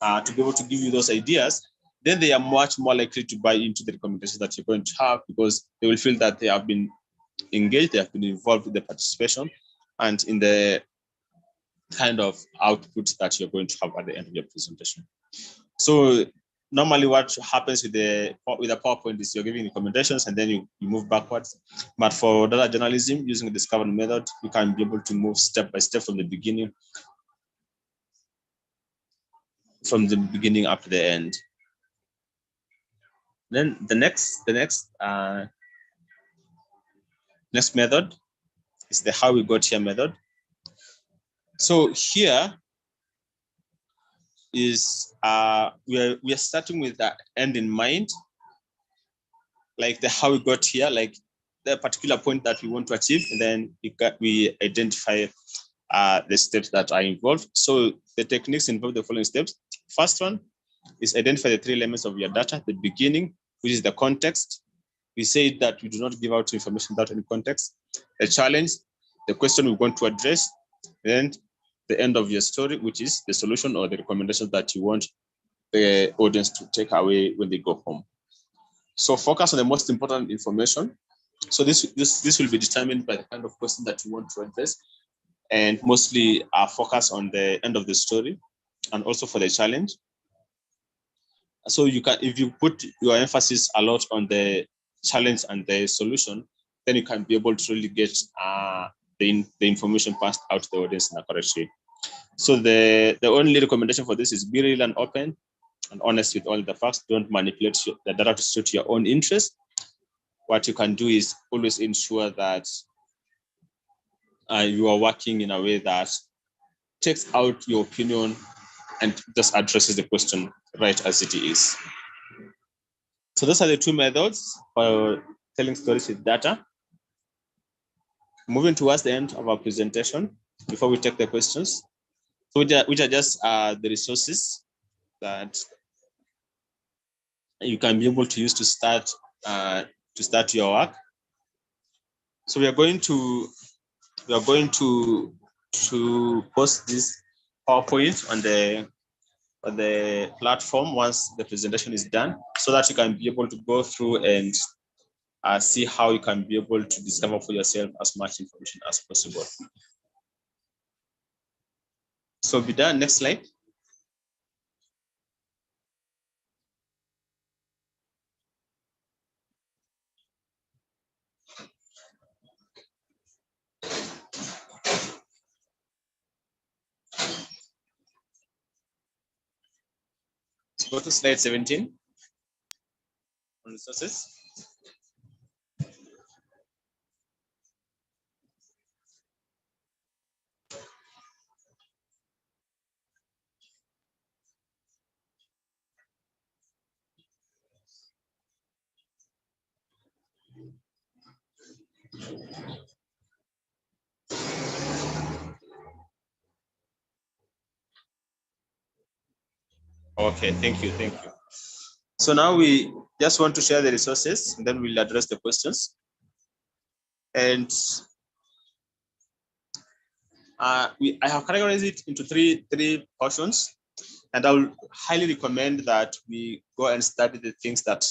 to be able to give you those ideas, then they are much more likely to buy into the recommendations that you're going to have, because they will feel that they have been engaged, they have been involved in the participation and in the kind of output that you're going to have at the end of your presentation. So normally what happens with a PowerPoint is you're giving recommendations and then you move backwards. But for data journalism, using the discovery method, you can be able to move step by step from the beginning up to the end. Then the next method is the how we got here method. So here is we are starting with the end in mind, like the how we got here, like the particular point that we want to achieve, and then we identify the steps that are involved. So the techniques involve the following steps. First one is identify the 3 elements of your data. The beginning, which is the context. We say that we do not give out information without any context. The challenge, the question we want to address, and the end of your story, which is the solution or the recommendation that you want the audience to take away when they go home. So focus on the most important information. So this will be determined by the kind of question that you want to address, and mostly focus on the end of the story and also for the challenge. So you can, if you put your emphasis a lot on the challenge and the solution, then you can be able to really get the information passed out to the audience in a correct way. So the only recommendation for this is be real and open and honest with all the facts. Don't manipulate the data to suit your own interest. What you can do is always ensure that you are working in a way that takes out your opinion and just addresses the question right as it is. So those are the 2 methods for telling stories with data. Moving towards the end of our presentation, before we take the questions, so which are just the resources that you can be able to use to start your work. So we are going to post this PowerPoint on the platform once the presentation is done, so that you can be able to go through and see how you can be able to discover for yourself as much information as possible. So be done. Next slide. Let's go to slide 17 on resources. Okay, thank you. So now we just want to share the resources, and then we'll address the questions. And I have categorized it into three portions, and I will highly recommend that we go and study the things that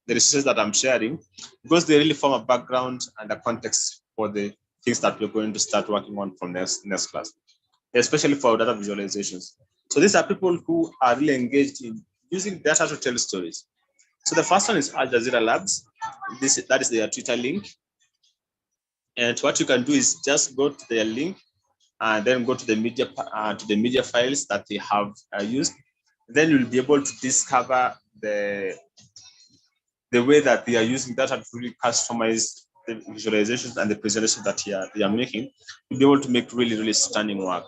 the resources that I'm sharing, because they really form a background and a context for the things that we're going to start working on from next class, especially for data visualizations. So these are people who are really engaged in using data to tell stories. So the first one is Al Jazeera Labs. That is their Twitter link. And what you can do is just go to their link and then go to the media files that they have used. Then you'll be able to discover the way that they are using data to really customize the visualizations and the presentation that they are making. You'll be able to make really stunning work.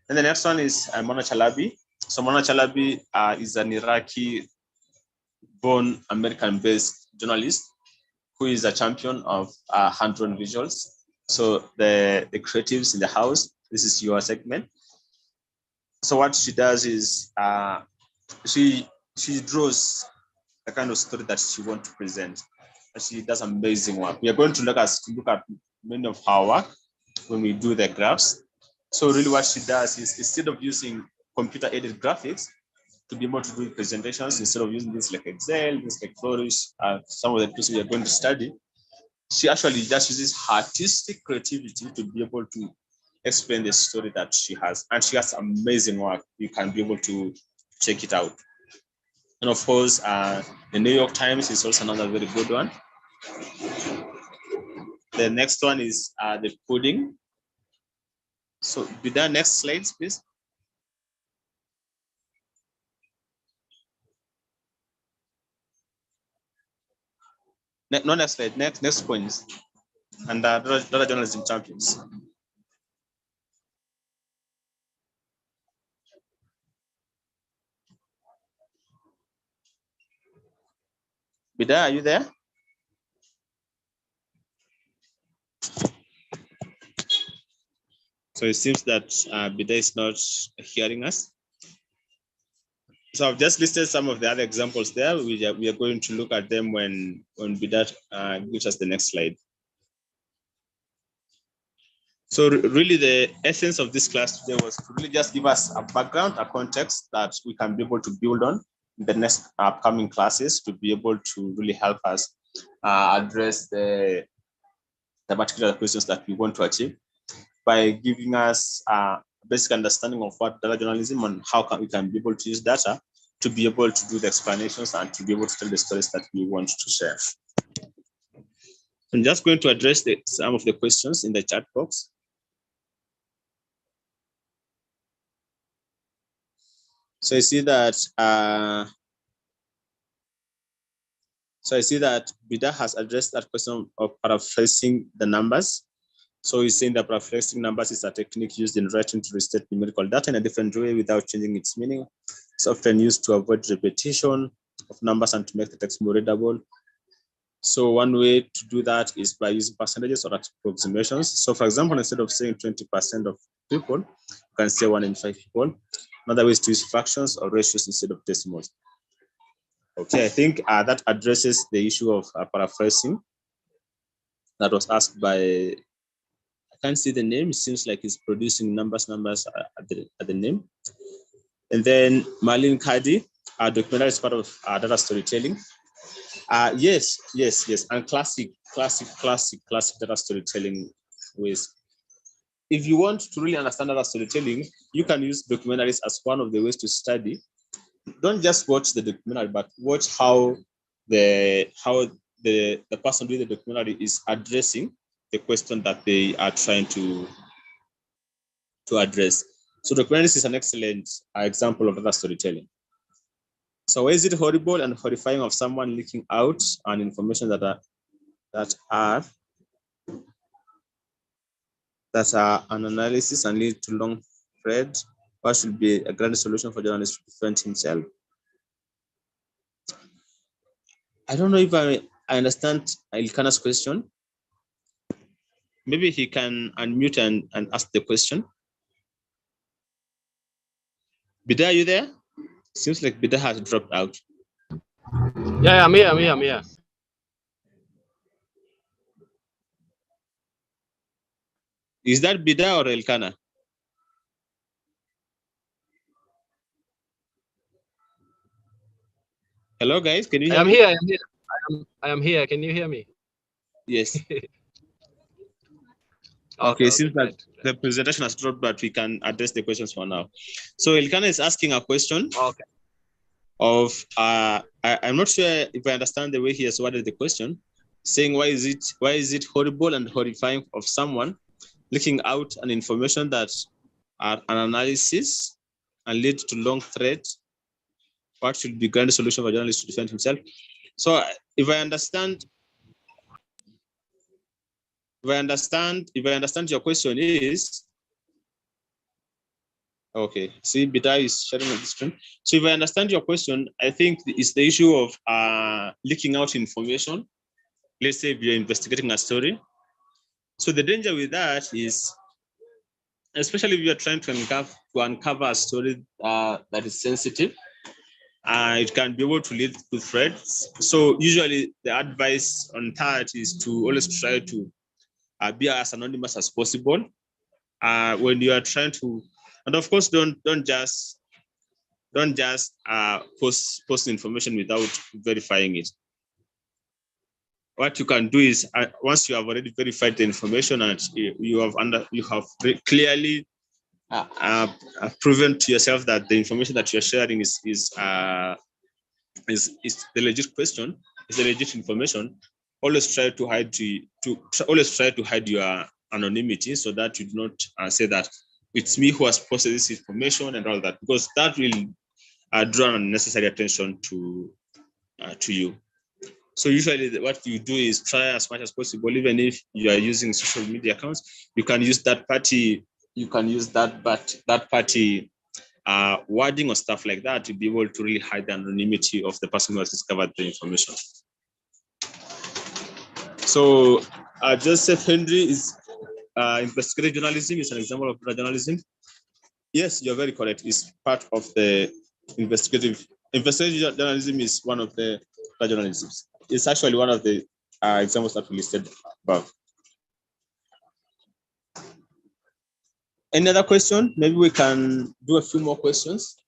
And the next one is Mona Chalabi. So Mona Chalabi is an Iraqi-born American-based journalist who is a champion of hand-drawn visuals. So the creatives in the house, this is your segment. So what she does is she draws the kind of story that she wants to present. And she does amazing work. We are going to look at many of her work when we do the graphs. So really what she does is, instead of using computer-aided graphics to be able to do presentations, instead of using things like Excel, things like Flourish, some of the tools we are going to study, she actually just uses her artistic creativity to be able to explain the story that she has. And she has amazing work. You can be able to check it out. And of course, the New York Times is also another very good one. The next one is the pudding. So with that, next slides, please. No, next slide, next points. And data journalism champions. Bida, are you there? So it seems that Bida is not hearing us. So I've just listed some of the other examples there. We are going to look at them when Bida gives us the next slide. So really the essence of this class today was to really just give us a background, a context that we can be able to build on in the next upcoming classes to be able to really help us address the particular questions that we want to achieve by giving us a basic understanding of what data journalism and how we can be able to use data to be able to do the explanations and to be able to tell the stories that we want to share. I'm just going to address some of the questions in the chat box. So I see that Bida has addressed that question of paraphrasing the numbers. So he's saying that paraphrasing numbers is a technique used in writing to restate numerical data in a different way without changing its meaning. It's often used to avoid repetition of numbers and to make the text more readable. So one way to do that is by using percentages or approximations. So for example, instead of saying 20% of people, you can say 1 in 5 people. Another way is to use fractions or ratios instead of decimals. Okay, I think that addresses the issue of paraphrasing that was asked by, I can't see the name. It seems like it's producing numbers at the name. And then Marlene Kadi, our documentary is part of data storytelling. Yes. And classic data storytelling ways. If you want to really understand data storytelling, you can use documentaries as one of the ways to study. Don't just watch the documentary, but watch how the person doing the documentary is addressing the question that they are trying to address. So documentaries is an excellent example of data storytelling. So is it horrible and horrifying of someone leaking out on information that are an analysis and lead to long thread? What should be a grand solution for journalists to defend himself? I don't know if I understand Ilkana's question. Maybe he can unmute and ask the question. Bida, are you there? Seems like Bida has dropped out. Yeah, I'm here. Is that Bida or Elkana? Hello, guys. Can you hear me? I am here. Can you hear me? Yes. Okay, it seems that the presentation has dropped, but we can address the questions for now. So Elkana is asking a question. Okay. I'm not sure if I understand the way he has worded the question, saying why is it horrible and horrifying of someone leaking out an information that are an analysis and lead to long thread? What should be grand solution for journalists to defend himself? So if I understand your question is, okay, see, Bida is sharing on the screen. So if I understand your question, I think it's the issue of leaking out information let's say if you're investigating a story. So the danger with that is, especially if you're trying to uncover a story that is sensitive, it can be able to lead to threats. So usually the advice on that is to always try to be as anonymous as possible when you are trying to, and of course, don't just post information without verifying it. What you can do is once you have already verified the information and you have clearly proven to yourself that the information that you're sharing is the legit question, is the legit information. Always try to hide your anonymity so that you do not say that it's me who has posted this information and all that, because that will draw unnecessary attention to you. So usually what you do is try as much as possible, even if you are using social media accounts, you can use that party wording or stuff like that to be able to really hide the anonymity of the person who has discovered the information. So Joseph Henry is investigative journalism is an example of journalism. Yes, you're very correct. It's part of the investigative journalism is one of the journalisms. It's actually one of the examples that we listed above. Any other question? Maybe we can do a few more questions.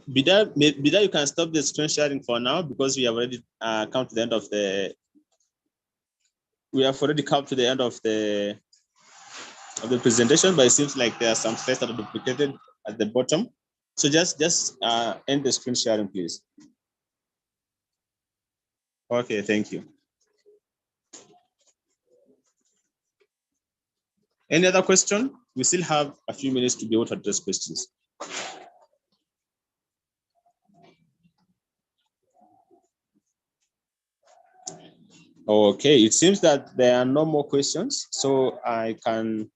Bida, you can stop the screen sharing for now because we have already come to the end of the. We have already come to the end of the presentation, but it seems like there are some slides that are duplicated at the bottom. So just end the screen sharing, please. Okay, thank you. Any other question? We still have a few minutes to be able to address questions. Okay, it seems that there are no more questions, so I can.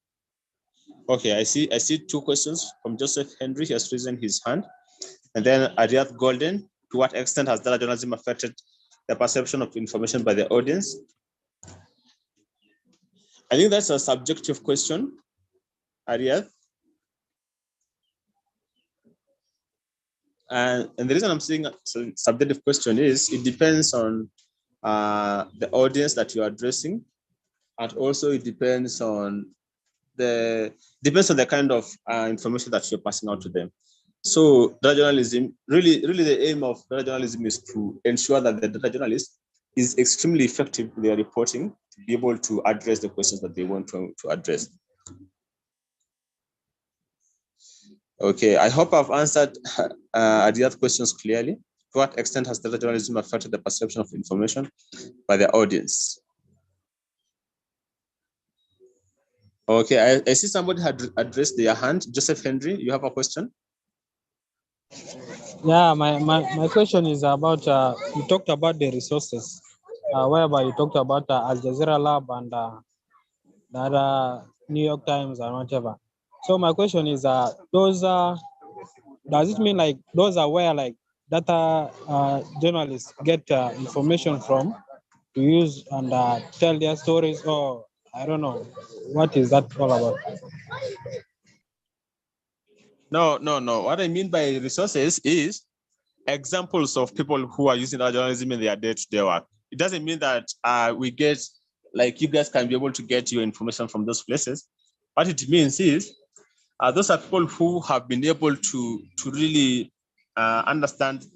Okay, I see 2 questions from Joseph Henry. He has risen his hand, and then Ariath Golden. To what extent has data journalism affected the perception of information by the audience? I think that's a subjective question, Ariath. And the reason I'm saying a subjective question is it depends on the audience that you're addressing, and also it depends on the kind of information that you're passing out to them. So data journalism, really the aim of data journalism is to ensure that the data journalist is extremely effective in their reporting to be able to address the questions that they want to address. Okay, I hope I've answered the other questions clearly. To what extent has data journalism affected the perception of information by the audience? Okay, I see somebody had addressed their hand. Joseph Henry, you have a question? Yeah, my question is about, you talked about the resources, whereby you talked about Al Jazeera Lab and the other New York Times and whatever. So my question is, does it mean like those are where like data journalists get information from to use and tell their stories, or I don't know, what is that all about? No. What I mean by resources is examples of people who are using data journalism in their day-to-day work. It doesn't mean that we get, like, you guys can be able to get your information from those places. What it means is those are people who have been able to really understand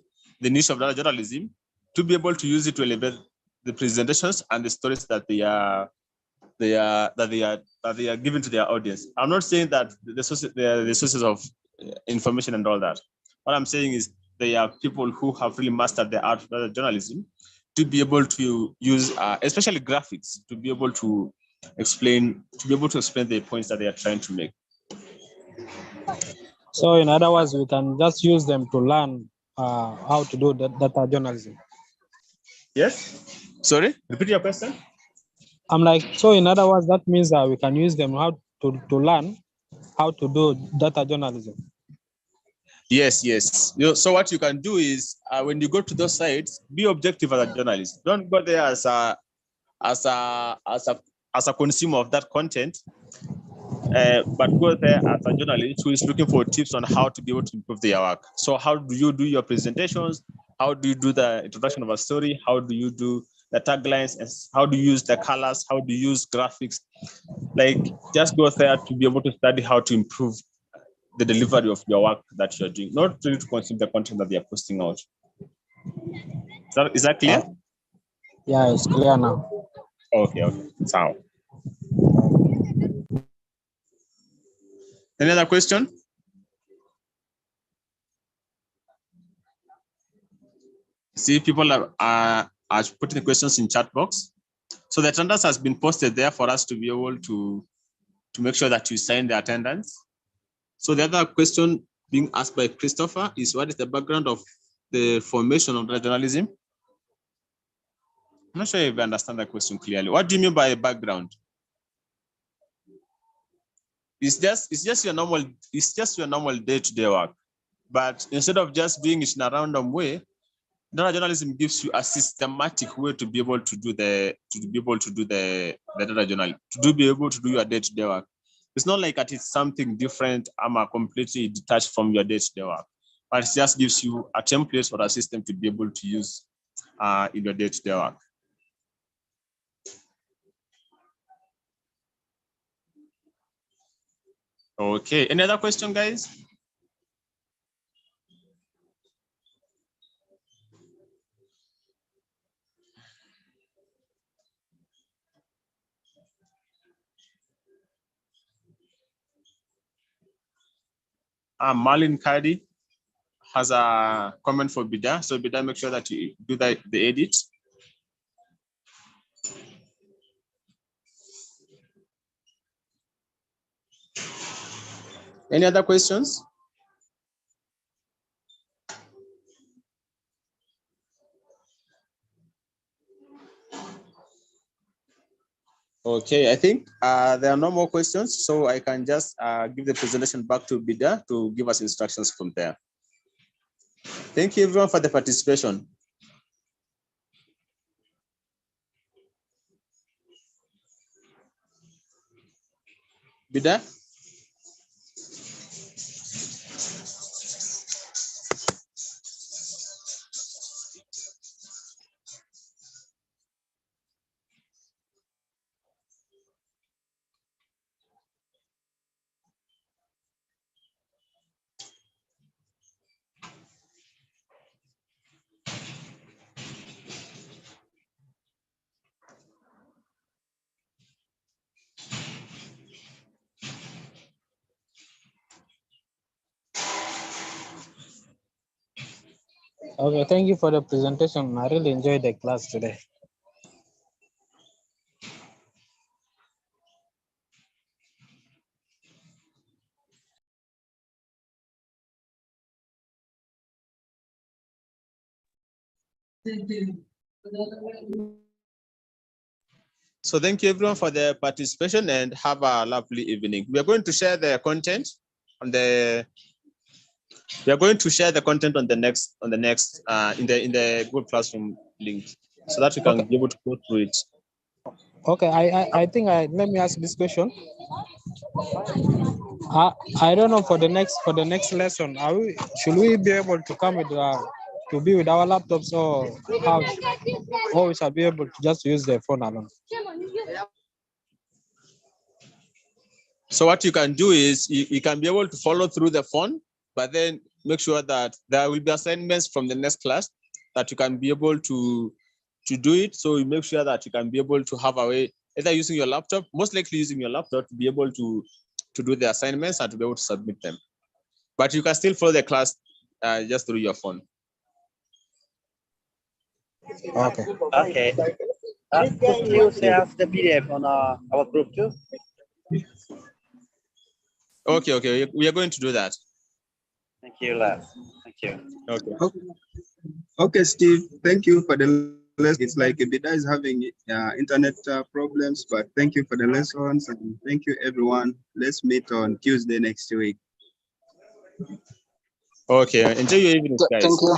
the niche of data journalism to be able to use it to elevate the presentations and the stories that they are giving to their audience. I'm not saying that the sources of information and all that. What I'm saying is they are people who have really mastered the art of journalism to be able to use, especially graphics, to be able to explain the points that they are trying to make. So in other words, we can just use them to learn how to do data journalism. Yes. Sorry, repeat your question. I'm like, so in other words, that means that we can use them how to learn how to do data journalism. Yes, yes. So what you can do is when you go to those sites, be objective as a journalist. Don't go there as a consumer of that content, but go there as a journalist who is looking for tips on how to be able to improve their work. So how do you do your presentations? How do you do the introduction of a story? How do you do the taglines? And how do you use the colors? How do you use graphics? Like, just go there to be able to study how to improve the delivery of your work that you're doing, not really to consume the content that they are posting out. Is that clear? Yeah, it's clear now. Okay. So, any other question? See, people are putting the questions in chat box. So the attendance has been posted there for us to be able to make sure that you sign the attendance. So the other question being asked by Christopher is, what is the background of the formation of journalism? I'm not sure if you understand that question clearly. What do you mean by background? It's just your normal day-to-day work. But instead of just doing it in a random way, data journalism gives you a systematic way to be able to do the data journal, to be able to do your day-to-day work. It's not like that it's something different. I'm completely detached from your day-to-day work, but it just gives you a template or a system to be able to use in your day-to-day work. Okay, any other question, guys? Marlin Kadi has a comment for Bida. So Bida, make sure that you do the edit. Any other questions? Okay, I think there are no more questions, so I can just give the presentation back to Bida to give us instructions from there. Thank you everyone for the participation. Bida? Okay, thank you for the presentation. I really enjoyed the class today. So thank you everyone for the participation and have a lovely evening. We are going to share the content on the next in the Google Classroom link, so that we can be able to go through it. Okay, I think let me ask this question. I don't know for the next lesson, should we be able to come with to be with our laptops, or how, or we shall be able to just use the phone alone? So what you can do is you can be able to follow through the phone, but then make sure that there will be assignments from the next class that you can be able to do it. So you make sure that you can be able to have a way, either using your laptop, most likely using your laptop, to be able to do the assignments and to be able to submit them. But you can still follow the class just through your phone. Okay. Okay. Could you share us the PDF on our group too? Okay. We are going to do that. Thank you, Les. Thank you. Okay. Okay, Steve. Thank you for the lesson. It's like Bida is having internet problems, but thank you for the lessons, and thank you everyone. Let's meet on Tuesday next week. Okay, enjoy your evening, guys. Thank you.